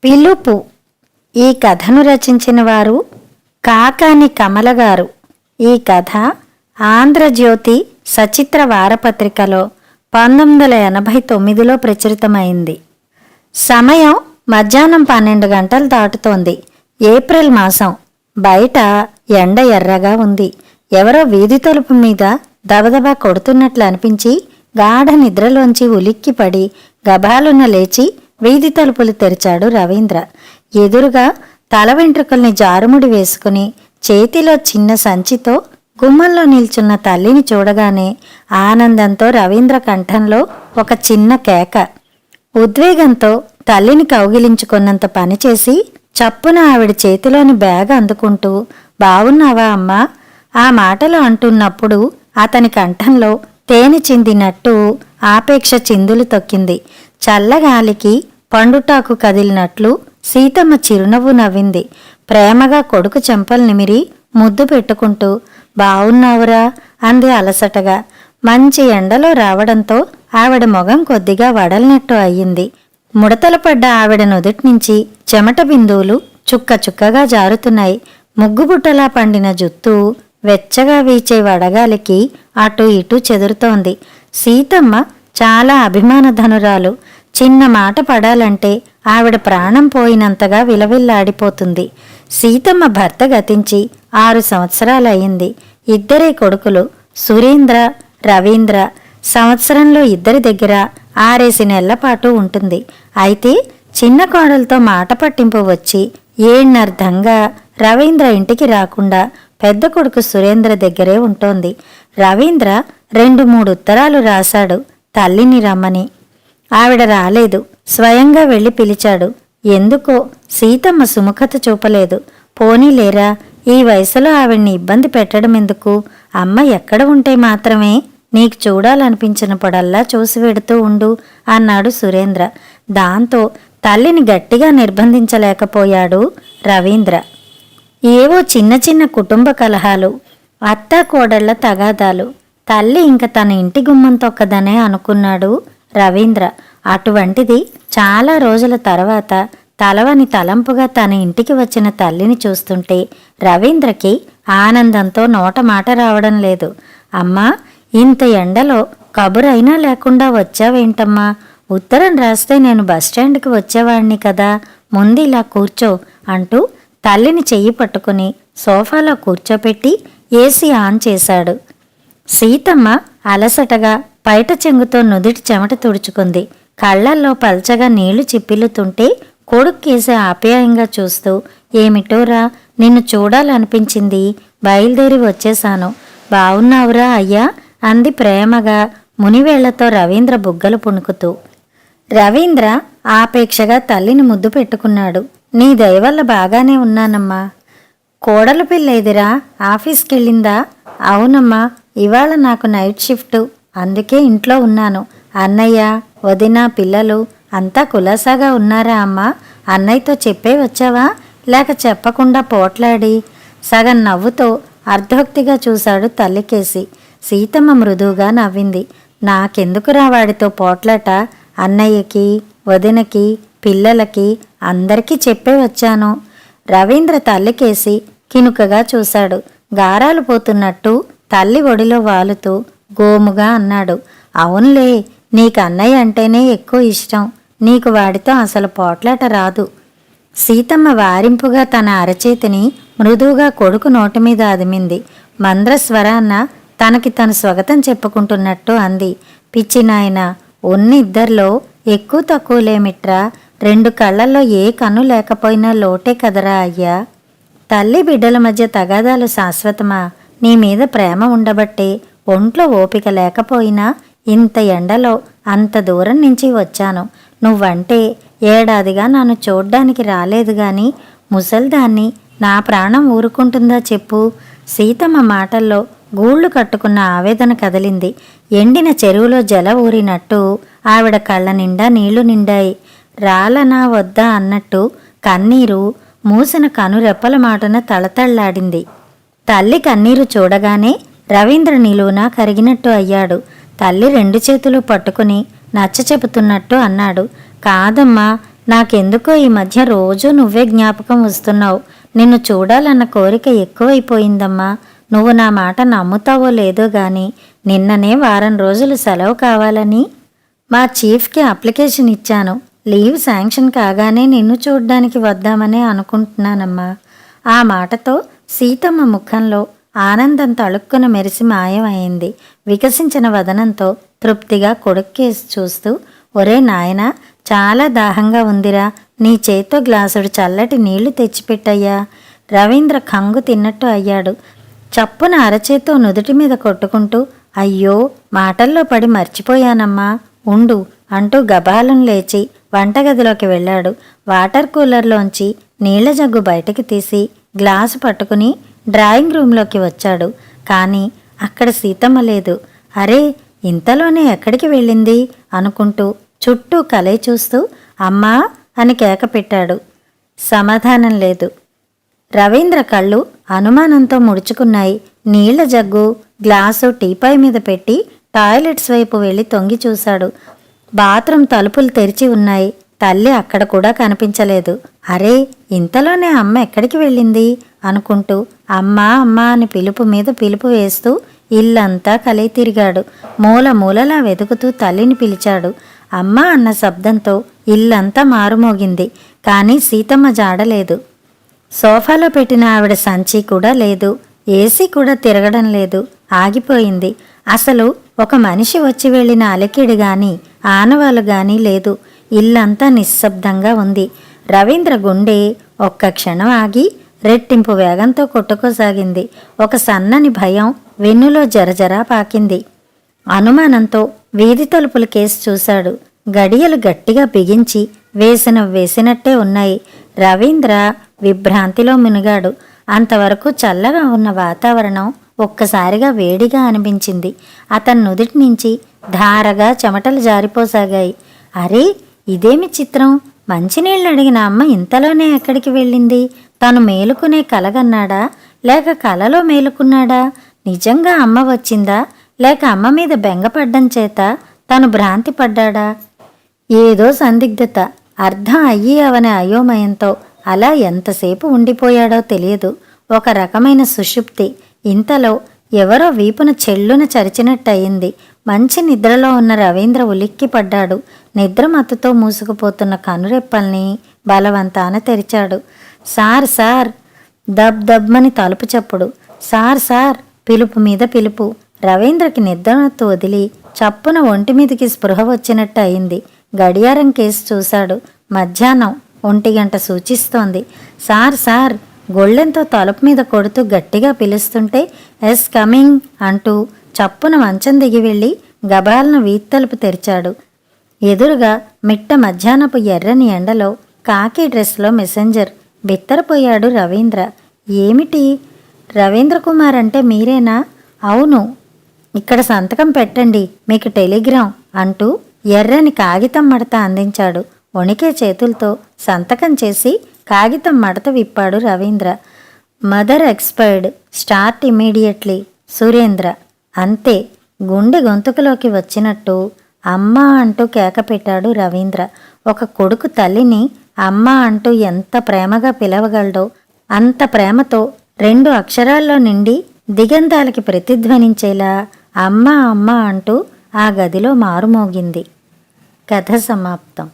పిలుపు. ఈ కథను రచించిన వారు కాకాని కమల గారు. ఈ కథ ఆంధ్రజ్యోతి సచిత్ర వారపత్రికలో 1989లో ప్రచురితమైంది. సమయం మధ్యాహ్నం 12 గంటలు దాటుతోంది. ఏప్రిల్ మాసం. బయట ఎండ ఎర్రగా ఉంది. ఎవరో వీధి తలుపు మీద దబదబా కొడుతున్నట్లు అనిపించి గాఢ నిద్రలోంచి ఉలిక్కిపడి గభాలున లేచి వీధి తలుపులు తెరిచాడు రవీంద్ర. ఎదురుగా తల వెంట్రుకల్ని జారుముడి వేసుకుని చేతిలో చిన్న సంచితో గుమ్మంలో నిల్చున్న తల్లిని చూడగానే ఆనందంతో రవీంద్ర కంఠంలో ఒక చిన్న కేక. ఉద్వేగంతో తల్లిని కౌగిలించుకున్నంత పనిచేసి చప్పున ఆవిడ చేతిలోని బ్యాగ్ అందుకుంటూ బావున్నావా అమ్మా? ఆ మాటలు అంటున్నప్పుడు అతని కంఠంలో తేనె చిందినట్టు ఆపేక్ష చిందులు తొక్కింది. చల్లగాలికి పండుటాకు కదిలినట్లు సీతమ్మ చిరునవ్వు నవ్వింది. ప్రేమగా కొడుకు చెంపలు నిమిరి ముద్దు పెట్టుకుంటూ బావున్నావురా అంది అలసటగా. మంచి ఎండలో రావడంతో ఆవిడ మొగం కొద్దిగా వడలినట్టు అయ్యింది. ముడతలు పడ్డ ఆవిడ నుదుటినుంచి చెమట బిందువులు చుక్క చుక్కగా జారుతున్నాయి. ముగ్గుబుట్టలా పండిన జుత్తు వెచ్చగా వీచే వడగాలికి అటు ఇటు చెదురుతోంది. సీతమ్మ చాలా అభిమానధనురాలు. చిన్న మాట పడాలంటే ఆవిడ ప్రాణం పోయినంతగా విలవిల్లాడిపోతుంది. సీతమ్మ భర్త గతించి 6 సంవత్సరాలయ్యింది. ఇద్దరే కొడుకులు సురేంద్ర, రవీంద్ర. సంవత్సరంలో ఇద్దరి దగ్గర 6 నెలలపాటు ఉంటుంది. అయితే చిన్న కోడలతో మాట పట్టింపు వచ్చి ఏణ్ణర్థంగా రవీంద్ర ఇంటికి రాకుండా పెద్ద కొడుకు సురేంద్ర దగ్గరే ఉంటోంది. రవీంద్ర 2-3 ఉత్తరాలు రాశాడు తల్లిని రమ్మని. ఆవిడ రాలేదు. స్వయంగా వెళ్ళి పిలిచాడు. ఎందుకో సీతమ్మ సుముఖత చూపలేదు. పోనీలేరా, ఈ వయసులో ఆవిడ్ని ఇబ్బంది పెట్టడం ఎందుకు? అమ్మ ఎక్కడ ఉంటే మాత్రమే నీకు చూడాలనిపించినప్పుడల్లా చూసి వెడుతూ ఉండు అన్నాడు సురేంద్ర. దాంతో తల్లిని గట్టిగా నిర్బంధించలేకపోయాడు రవీంద్ర. ఏవో చిన్న చిన్న కుటుంబ కలహాలు, అత్తా కోడళ్ల తగాదాలు. తల్లి ఇంక తన ఇంటి గుమ్మం తొక్కదనే అనుకున్నాడు రవీంద్ర. అటువంటిది చాలా రోజుల తర్వాత తలవని తలంపుగా తన ఇంటికి వచ్చిన తల్లిని చూస్తుంటే రవీంద్రకి ఆనందంతో నోట మాట రావడం లేదు. అమ్మా, ఇంత ఎండలో కబురైనా లేకుండా వచ్చావేంటమ్మా? ఉత్తరం రాస్తే నేను బస్టాండ్కి వచ్చేవాణ్ణి కదా, ముందు ఇలా కూర్చో అంటూ తల్లిని చెయ్యి పట్టుకుని సోఫాలో కూర్చోపెట్టి ఏసీ ఆన్ చేశాడు. సీతమ్మ అలసటగా పైట చెంగుతో నుదిటి చెమట తుడుచుకుంది. కళ్లల్లో పల్చగా నీళ్లు చిప్పిల్లుతుంటే కొడుక్కేసి ఆప్యాయంగా చూస్తూ ఏమిటోరా, నిన్ను చూడాలనిపించింది, బయలుదేరి వచ్చేశాను. బావున్నావురా అయ్యా అంది ప్రేమగా మునివేళ్లతో రవీంద్ర బుగ్గలు పుణుకుతూ. రవీంద్ర ఆపేక్షగా తల్లిని ముద్దు పెట్టుకున్నాడు. నీ దయవల్ల బాగానే ఉన్నానమ్మా. కోడలు పిల్లేదిరా, ఆఫీస్కెళ్ళిందా? అవునమ్మా, ఇవాళ నాకు నైట్ షిఫ్ట్, అందుకే ఇంట్లో ఉన్నాను. అన్నయ్య, వదిన, పిల్లలు అంతా కులాసాగా ఉన్నారా అమ్మా? అన్నయ్యతో చెప్పే వచ్చావా, లేక చెప్పకుండా పోట్లాడి? సగం నవ్వుతో అర్ధోక్తిగా చూశాడు తల్లికేసి. సీతమ్మ మృదువుగా నవ్వింది. నాకెందుకురా వాడితో పోట్లాట? అన్నయ్యకి, వదినకి, పిల్లలకి అందరికీ చెప్పే వచ్చాను. రవీంద్ర తల్లికేసి కినుకగా చూశాడు. గారాలు పోతున్నట్టు తల్లి ఒడిలో వాలుతూ గోముగా అన్నాడు. అవునులే, నీకు అన్నయ్య అంటేనే ఎక్కువ ఇష్టం. నీకు వాడితో అసలు పోట్లాట రాదు. సీతమ్మ వారింపుగా తన అరచేతిని మృదువుగా కొడుకు నోటి మీద అదిమింది. మంద్రస్వరాన్న తనకి తను స్వాగతం చెప్పుకుంటున్నట్టు అంది. పిచ్చి నాయన, ఉన్నిద్దరిలో ఎక్కువ తక్కువలేమిట్రా? 2 కళ్ళల్లో ఏ కన్ను లేకపోయినా లోటే కదరా అయ్యా. తల్లి బిడ్డల మధ్య తగాదాలు శాశ్వతమా? నీ మీద ప్రేమ ఉండబట్టే ఒంట్లో ఓపిక లేకపోయినా ఇంత ఎండలో అంత దూరం నుంచి వచ్చాను. నువ్వంటే ఏడాదిగా నన్ను చూడ్డానికి రాలేదు గాని ముసల్దాన్ని నా ప్రాణం ఊరుకుంటుందా చెప్పు? సీతమ్మ మాటల్లో గూళ్ళు కట్టుకున్న ఆవేదన కదిలింది. ఎండిన చెరువులో జల ఊరినట్టు ఆవిడ కళ్ళ నిండా నీళ్లు నిండాయి. రాలనా వద్దా అన్నట్టు కన్నీరు మూసిన కనురెప్పల మాటన తళతళ్లాడింది. తల్లి కన్నీరు చూడగానే రవీంద్ర నిలువునా కరిగినట్టు అయ్యాడు. తల్లి 2 చేతులు పట్టుకుని నచ్చ చెబుతున్నట్టు అన్నాడు. కాదమ్మా, నాకెందుకో ఈ మధ్య రోజూ నువ్వే జ్ఞాపకం వస్తున్నావు. నిన్ను చూడాలన్న కోరిక ఎక్కువైపోయిందమ్మా. నువ్వు నా మాట నమ్ముతావో లేదో గాని నిన్ననే వారం రోజులు సెలవు కావాలని మా చీఫ్కి అప్లికేషన్ ఇచ్చాను. లీవ్ శాంక్షన్ కాగానే నిన్ను చూడ్డానికి వద్దామనే అనుకుంటున్నానమ్మా. ఆ మాటతో సీతమ్మ ముఖంలో ఆనందం తళుక్కున మెరిసి మాయమైంది. వికసించిన వదనంతో తృప్తిగా కొడుక్కేసి చూస్తూ, ఒరే నాయనా, చాలా దాహంగా ఉందిరా, నీ చేత్తో గ్లాసుడు చల్లటి నీళ్లు తెచ్చిపెట్టయ్యా. రవీంద్ర కంగు తిన్నట్టు అయ్యాడు. చప్పున అరచేత్తో నుదుటి మీద కొట్టుకుంటూ, అయ్యో మాటల్లో పడి మర్చిపోయానమ్మా, ఉండు అంటూ గబాలం లేచి వంటగదిలోకి వెళ్ళాడు. వాటర్ కూలర్లోంచి నీళ్ల జగ్గు బయటకు తీసి గ్లాసు పట్టుకుని డ్రాయింగ్ రూంలోకి వచ్చాడు. కానీ అక్కడ సీతమ్మ లేదు. అరే, ఇంతలోనే ఎక్కడికి వెళ్ళింది అనుకుంటూ చుట్టూ కలయి చూస్తూ అమ్మా అని కేక పెట్టాడు. సమాధానం లేదు. రవీంద్ర కళ్ళు అనుమానంతో ముడుచుకున్నాయి. నీళ్ల జగ్గు గ్లాసు టీపాయ్ మీద పెట్టి టాయిలెట్స్ వైపు వెళ్ళి తొంగి చూశాడు. బాత్రూమ్ తలుపులు తెరిచి ఉన్నాయి. తల్లి అక్కడ కూడా కనిపించలేదు. అరే, ఇంతలోనే అమ్మ ఎక్కడికి వెళ్ళింది అనుకుంటూ అమ్మా అమ్మా అని పిలుపు మీద పిలుపు వేస్తూ ఇల్లంతా కలయి తిరిగాడు. మూల మూలలా వెతుకుతూ తల్లిని పిలిచాడు. అమ్మ అన్న శబ్దంతో ఇల్లంతా మారుమోగింది. కానీ సీతమ్మ జాడలేదు. సోఫాలో పెట్టిన ఆవిడ సంచి కూడా లేదు. ఏసీ కూడా తిరగడం లేదు, ఆగిపోయింది. అసలు ఒక మనిషి వచ్చి వెళ్ళిన అలికిడి గాని ఆనవాలు గాని లేదు. ఇల్లంతా నిశ్శబ్దంగా ఉంది. రవీంద్ర గుండె ఒక్క క్షణం ఆగి రెట్టింపు వేగంతో కొట్టుకోసాగింది. ఒక సన్నని భయం వెన్నులో జరజరా పాకింది. అనుమానంతో వీధి తలుపుల కేసి చూశాడు. గడియలు గట్టిగా బిగించి వేసినట్టే ఉన్నాయి. రవీంద్ర విభ్రాంతిలో మునిగాడు. అంతవరకు చల్లగా ఉన్న వాతావరణం ఒక్కసారిగా వేడిగా అనిపించింది. అతని నుదుటి నుంచి ధారగా చెమటలు జారిపోసాగాయి. అరే, ఇదేమి చిత్రం! మంచినీళ్ళు అడిగిన అమ్మ ఇంతలోనే ఎక్కడికి వెళ్ళింది? తను మేలుకునే కలగన్నాడా, లేక కలలో మేలుకున్నాడా? నిజంగా అమ్మ వచ్చిందా, లేక అమ్మ మీద బెంగపడ్డం చేత తను భ్రాంతి పడ్డాడా? ఏదో సందిగ్ధత, అర్థం అయ్యి అవని అయోమయంతో అలా ఎంతసేపు ఉండిపోయాడో తెలియదు. ఒక రకమైన సుషుప్తి. ఇంతలో ఎవరో వీపున చెల్లున చరిచినట్టయింది. మంచి నిద్రలో ఉన్న రవీంద్ర ఉలిక్కి పడ్డాడు. నిద్రమత్తుతో మూసుకుపోతున్న కనురెప్పల్ని బలవంతాన తెరిచాడు. Sir sir! దబ్ దబ్మని తలుపు చప్పుడు. Sir sir! పిలుపు మీద పిలుపు. రవీంద్రకి నిద్రమత్తు వదిలి చప్పున ఒంటి మీదకి స్పృహ వచ్చినట్టు అయింది. గడియారం కేసి చూశాడు. మధ్యాహ్నం 1 గంట సూచిస్తోంది. Sir sir! గొళ్ళెంతో తలుపు మీద కొడుతూ గట్టిగా పిలుస్తుంటే ఎస్ కమింగ్ అంటూ చప్పున మంచం దిగి వెళ్ళి గబాలను వీధి తలుపు తెరిచాడు. ఎదురుగా మిట్ట మధ్యాహ్నపు ఎర్రని ఎండలో కాకి డ్రెస్లో మెసెంజర్. బిత్తరపోయాడు రవీంద్ర. ఏమిటి? రవీంద్ర కుమార్ అంటే మీరేనా? అవును. ఇక్కడ సంతకం పెట్టండి, మీకు టెలిగ్రామ్ అంటూ ఎర్రని కాగితం మడత అందించాడు. వణికే చేతులతో సంతకం చేసి కాగితం మడత విప్పాడు Ravindra. Mother expired, start immediately, Surendra. అంతే. గుండె గొంతుకులోకి వచ్చినట్టు అమ్మా అంటూ కేక పెట్టాడు రవీంద్ర. ఒక కొడుకు తల్లిని అమ్మా అంటూ ఎంత ప్రేమగా పిలవగలడో అంత ప్రేమతో 2 అక్షరాల్లో నిండి దిగంతాలకి ప్రతిధ్వనించేలా అమ్మా అమ్మా అంటూ ఆ గదిలో మారుమోగింది. కథ సమాప్తం.